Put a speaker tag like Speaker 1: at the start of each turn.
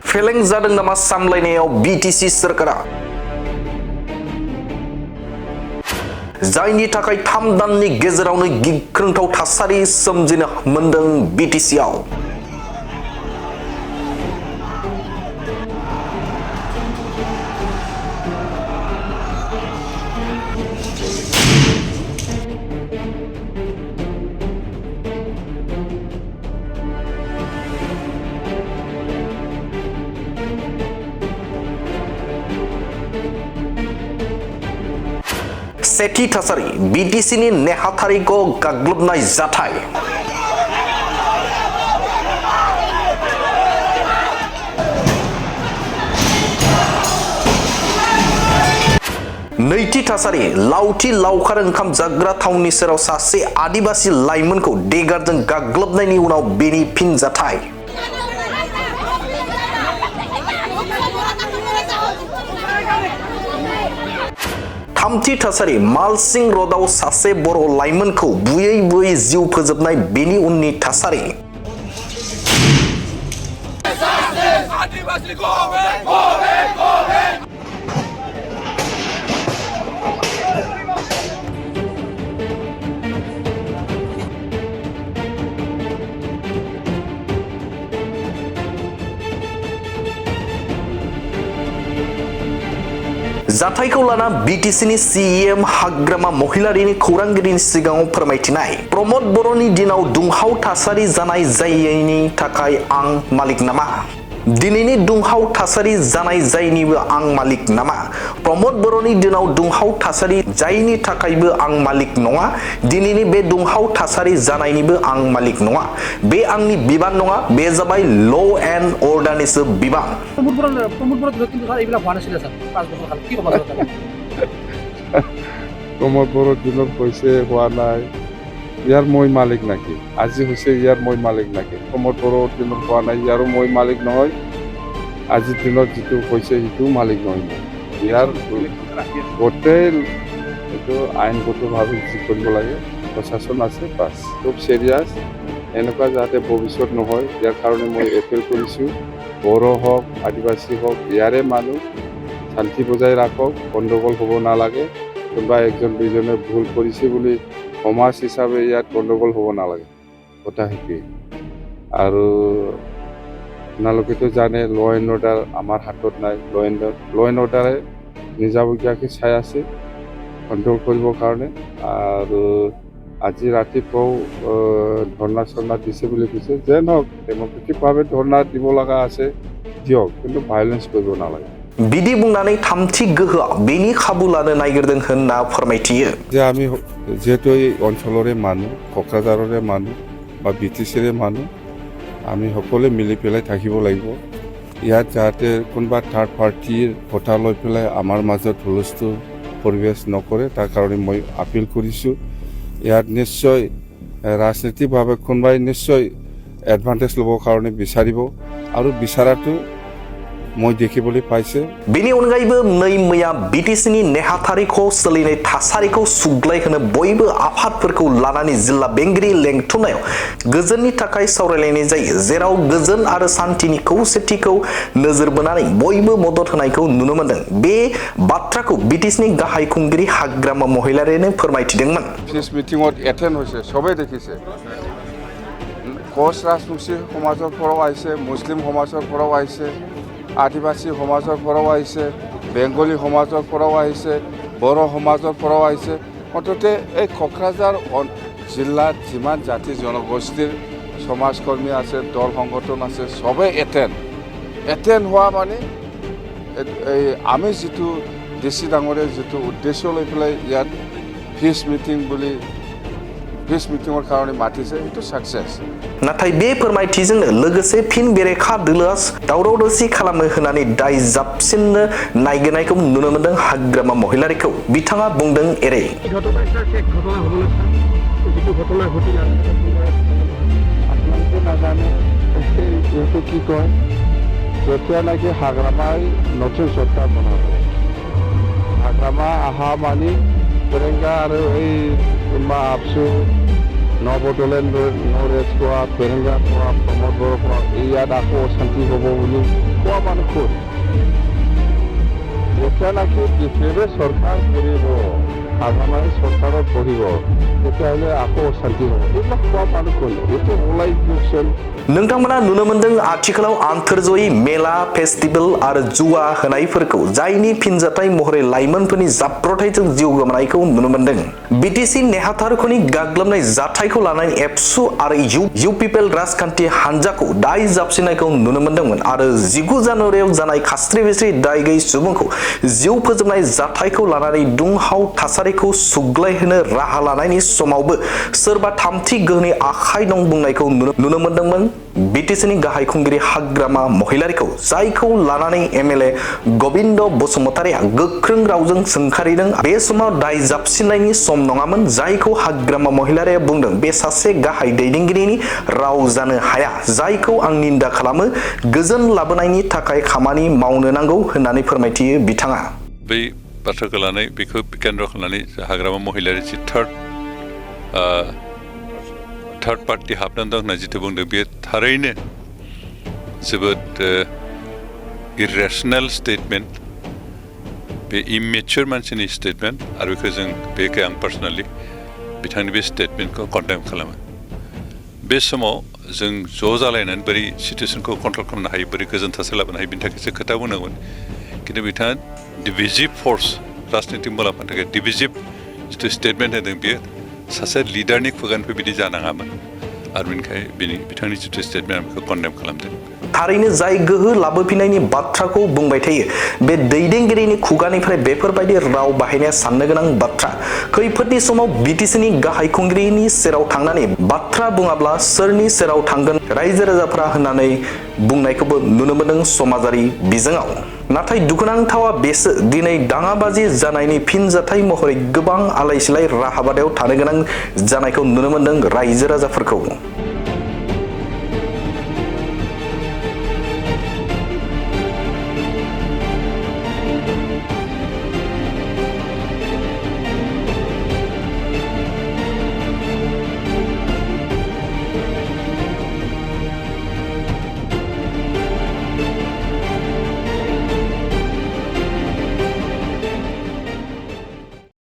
Speaker 1: फेलें जादों नामा सामलायनायाव बीटीसी सोरखारा जायनि थाखाय 3 दाननि गेजेरावनो गिख्रंथाव थासारि सोमजिनो मोनदों बीटीसीआव सेथि थासारि बीटीसीनि नेहाथारिखौ गाग्लोबनाय जाथाय नैथि थासारि लावथि लावखार ओंखाम जाग्रा थावनि सेराव सासे आदिबासी लाइमोनखौ देगारजों गाग्लोबनायनि उनाव बेनि फिनजाथाय थामथि थासारि मालसिं र'डआव सासे बर' लाइमोनखौ बुयै बुयै जिउ फोजोबनाय बेनि उननि थासारि जाथायखौ लाना बीटीसीनि सीएम हाग्रामा महिलारीनि खौरांगिरिनि सिगाङाव फोरमायथिनाय प्रमोद बर'नि दिनाव दुंहाव थासारि जानाय जायैनि थाखाय आं मालिक नामा दिनैनि दुंहाव थासारि जानाय जायनिबो आं मालिक नामा प्रमोद बर'नि दिनाव दुंहाव थासारि जायनि थाखायबो आं मालिक नङा दिनैनि बे दुंहाव थासारि जानायनिबो आं मालिक नङा बे आंनि बिबान नङा बे जाबाय ल एन्ड अर्डारनिसो बिबान
Speaker 2: प्रमोद बर' दिনৰ হৈছে হোৱা নাই ইয়াৰ মই মালিক নাকি আজি হৈছে ইয়াৰ মই মালিক নাকি প্ৰমোদ বড়োৰ দিনত হোৱা নাই ইয়াৰো মই মালিক নহয় আজিৰ দিনত যিটো হৈছে সেইটো মালিক নহয় ইয়াৰ গোটেই এইটো আইনগতভাৱে যি কৰিব লাগে প্ৰশাসন আছে বাছ খুব চিৰিয়াছ এনেকুৱা যাতে ভৱিষ্যত নহয় ইয়াৰ কাৰণে মই এপিল কৰিছোঁ বড়ো হওক আদিবাসী হওক ইয়াৰে মানুহ শান্তি বজাই ৰাখক গণ্ডগোল হ'ব নালাগে কোনোবা একজন দুজনে ভুল কৰিছে বুলি সমাজ হিচাপে ইয়াত গণ্ডগোল হ'ব নালাগে কথা সেইটোৱেই আৰু আপোনালোকেতো জানে ল এণ্ড অৰ্ডাৰ আমাৰ হাতত নাই ল এণ্ড অৰ্ডাৰে নিজাববীয়াকৈ চাই আছে কণ্ট্ৰল কৰিবৰ কাৰণে আৰু আজি ৰাতিপুৱাও ধৰ্ণা চৰ্ণা দিছে বুলি কৈছে যে নহওক ডেম'ক্ৰেটিকভাৱে ধৰ্ণা দিব লগা আছে দিয়ক কিন্তু ভায়লেন্স কৰিব নালাগে
Speaker 1: बिदि बुंनानै थामथि गोहोआ बेनि खाबु लानो नागिरदों होनना फोरमायथियो
Speaker 2: जे आमी जेहेतु এই অঞ্চলৰে মানুহ কক্ৰাঝাৰৰে মানুহ বা বিটিচিৰে মানুহ আমি সকলোৱে মিলি পেলাই থাকিব লাগিব ইয়াত যাতে কোনোবা থাৰ্ড পাৰ্টিৰ কথা লৈ পেলাই আমাৰ মাজত হুলস্থুল পৰিৱেশ নকৰে তাৰ কাৰণে মই আপিল কৰিছোঁ ইয়াত নিশ্চয় ৰাজনীতিকভাৱে কোনোবাই নিশ্চয় এডভান্টেজ ল'বৰ কাৰণে বিচাৰিব আৰু বিচাৰাটো মই দেখিবলৈ পাইছে
Speaker 1: बेनि अनगायैबो नै मैया बीटीसीनि नेहाथारिखौ सोलिनाय थासारिखौ सुग्लायहोनो बयबो आफादफोरखौ लानानै जिल्ला बेंगिरि लेंथुमनायाव गोजोननि थाखाय सावरायलायनाय जायो जेराव गोजोन आरो शान्तिनि खौसेथिखौ नोजोर बोनानै बयबो मदद होनायखौ नुनो मोनदों बे बाथ्राखौ बीटीसीनि गाहाय खुंगिरि हाग्रामा महिलारीनो फोरमायथिदोंमोन
Speaker 2: पिस मिटिंआव एटेन्ड হৈছে সবে দেখিছে কোচ ৰাজবংশী সমাজৰ পৰাও আহিছে মুছলিম সমাজৰ পৰাও আহিছে আদিবাসী সমাজৰ পৰাও আহিছে বেংগলী সমাজৰ পৰাও আহিছে বড়ো সমাজৰ পৰাও আহিছে মুঠতে এই কোকৰাঝাৰ জিলাত যিমান জাতি জনগোষ্ঠীৰ সমাজকৰ্মী আছে দল সংগঠন আছে সবে এটেণ্ড হোৱা মানে এই আমি যিটো ডিচি ডাঙৰে যিটো উদ্দেশ্য লৈ পেলাই ইয়াত পিচ মিটিঙৰ কাৰণে মাতিছে এইটো সাকসেস
Speaker 1: नाथाय बे फोरमायथिजोंनो लोगोसे फिन बेरेखा दोलोआ दावराव दावसि खालामनो होनानै दाय जाबसिननो नायगिरनायखौ नुनो मोनदों हाग्रामा महिलारीखौ बिथाङा बुंदों एरै
Speaker 2: যেতিয়ালৈকে হাগ্ৰামাই নতুন চৰকাৰ বনাব হাগ্ৰামা আহা মানি তেলেংগা আৰু এই কোনোবা আপচু নবদলেণ্ড নৰেশ কোৱা পেৰেঙ্গা কোৱা প্ৰমোদ বড়ো কোৱা ইয়াত আকৌ অশান্তি হ'ব বুলি কোৱা মানুহ ক'ত যেতিয়া নাকি বিজেপি চৰকাৰ কৰিব আগামী চৰকাৰত বহিব তেতিয়াহ'লে আকৌ অশান্তি হ'ব এইবিলাক কোৱা মানুহ ক'ত এইটো ওলাই দিয়কচোন
Speaker 1: नोंथांमोना नुनो मोनदों आथिखालाव आंतरजयी मेला फेस्टिभेल आरो जुवा होनायफोरखौ जायनि फिनजाथाय महरै लाइमोनफोरनि जाब्रथायजों जिउ गोमानायखौ नुनो मोनदों बिटिसि नेहाथारखौनि गाग्लोबनाय जाथायखौ लानानै एबसु आरो इउपिपिएल राजखान्थि हान्जाखौ दाय जाबसिननायखौ नुनो मोनदोंमोन आरो 19 जानुवारियाव जानाय खास्रि बिस्रि दाय गैयै सुबुंखौ जिउ फोजोबनाय जाथायखौ लानानै दुंहाव थासारिखौ सुग्लायहोनो राहा लानायनि समावबो सोरबा थामथि गोहोनि आखाइ दं बुंनायखौ नुनो मोनदोंमोन बिटिसिनि गाहाय खुंगिरि हाग्रामा महिलारिखौ जायखौ लानानै एमएलए गबिन्द बसुमतारिया गोख्रों रावजों सोंखारिदों बे समाव दाय जाबसिननायनि सम नङामोन जायखौ हाग्रामा महिलारिया बुंदों बे सासे गाहाय दैदेनगिरिनि राव जानो हाया जायखौ आं निन्दा खालामो गोजोन लाबोनायनि थाखाय खामानि मावनो नांगौ होननानै फोरमायथियो बिथाङा
Speaker 3: बै बाथ्राखौ लानानै बेखौ केन्द्र खालामनानै हाग्रामा महिलारि जि थार्ड पार्टी हाबनानै दं होनना जितु बुंदों बेयो थारैनो जोबोद इरेसनेल स्टेटमेन्ट बे इमेच्योर मानसिनि स्टेटमेन्ट आरो बेखौ आं पार्सनेलि बिथांनि बे स्टेटमेन्टखौ कन्डेम खालामो बे समाव जों ज' जालायनानै बोरै सिटुएसनखौ कन्ट्रल खालामनो हायो बोरै गोजोन थासारि लाबोनो हायो बिनि थाखायसो खोथा बुंनांगोन खिन्थु बिथाङा डिभिजिभ फर्स राजनीतिक मुलाम्फानि थाखाय डिभिजिभ जितु स्टेटमेन्ट होदों बेयो सासे लिडारनि खुगानिफ्राय बिदि जानाङामोन आरो बेनिखायनो बिथांनि जितु स्टेटमेन्ट बेखौ कन्डेम खालामदों
Speaker 1: थारैनो जाय गोहो लाबोफिननायनि बाथ्राखौ बुंबाय थायो बे दैदेनगिरिनि खुगानिफ्राय बेफोरबायदि राव बाहायनाया साननो गोनां बाथ्रा खैफोदनि समाव बिटिसिनि गाहाय खुंगिरिनि सेराव थांनानै बाथ्रा बुङाब्ला सोरनि सेराव थांगोन रायजो राजाफोरा होननानै बुंनायखौबो नुनो मोनदों समाजारि बिजोङाव नाथाय दुखुनांथावा बेसो दिनै दाङाबाजि जानायनि फिनजाथाय महरै गोबां आलाय सिलाय राहाबादायाव थानो गोनां जानायखौ नुनो मोनदों रायजो राजाफोरखौ